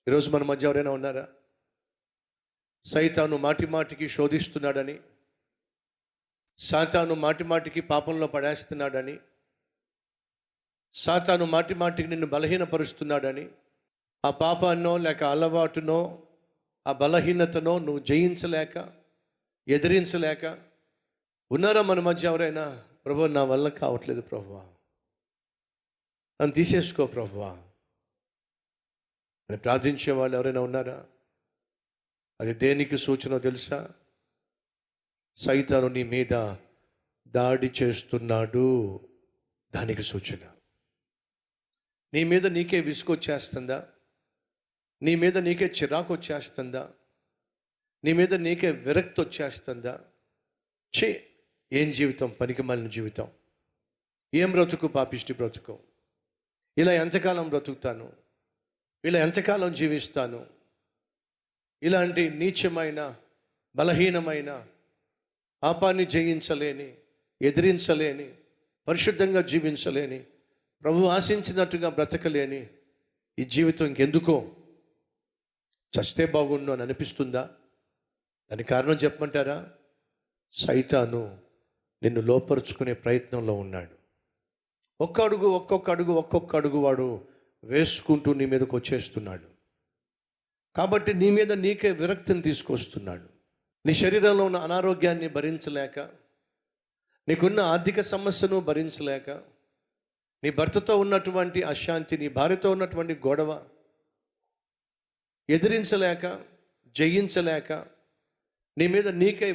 ఈరోజు మన మధ్య ఎవరైనా ఉన్నారా? సైతాను మాటి మాటికి శోధిస్తున్నాడని, సాతాను మాటి మాటికి పాపంలో పడేస్తున్నాడని, సాతాను మాటి మాటికి నిన్ను బలహీనపరుస్తున్నాడని, ఆ పాపాన్నో లేక అలవాటునో ఆ బలహీనతనో నువ్వు జయించలేక, ఎదిరించలేక ఉన్నారా మన మధ్య ఎవరైనా? ప్రభువా, నా వల్ల కావట్లేదు ప్రభువా, నన్ను తీసేసుకో ప్రభువా అని ప్రార్థించే వాళ్ళు ఎవరైనా ఉన్నారా? అది దేనికి సూచన తెలుసా? సైతాను నీ మీద దాడి చేస్తున్నాడు, దానికి సూచన. నీ మీద నీకే విసుగొచ్చేస్తుందా? నీ మీద నీకే చిరాకు వచ్చేస్తుందా? నీ మీద నీకే విరక్తి వచ్చేస్తుందా? ఏం జీవితం, పనికిమాలిన జీవితం, ఏం బ్రతుకు, పాపిష్టి బ్రతుకు, ఇలా ఎంతకాలం బ్రతుకుతాను, ఇలా ఎంతకాలం జీవిస్తాను, ఇలాంటి నీచమైన బలహీనమైన పాపాన్ని జయించలేని, ఎదిరించలేని, పరిశుద్ధంగా జీవించలేని, ప్రభు ఆశించినట్టుగా బ్రతకలేని ఈ జీవితం ఇంకెందుకో, చస్తే బాగుండు అని అనిపిస్తుందా? దానికి కారణం చెప్పమంటారా? సైతాను నిన్ను లోపరుచుకునే ప్రయత్నంలో ఉన్నాడు. ఒక్కొక్క అడుగు వాడు వేసుకుంటూ నీ మీదకి వచ్చేస్తున్నాడు. కాబట్టి నీ మీద నీకే విరక్తిని తీసుకొస్తున్నాడు. నీ శరీరంలో ఉన్న అనారోగ్యాన్ని భరించలేక, నీకున్న ఆర్థిక సమస్యను భరించలేక, నీ భర్తతో ఉన్నటువంటి అశాంతి, నీ భార్యతో ఉన్నటువంటి గొడవ ఎదిరించలేక, జయించలేక నీ మీద నీకే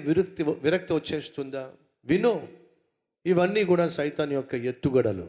విరక్తి వచ్చేస్తుందా? వినో, ఇవన్నీ కూడా సైతాన్ యొక్క ఎత్తుగడలు.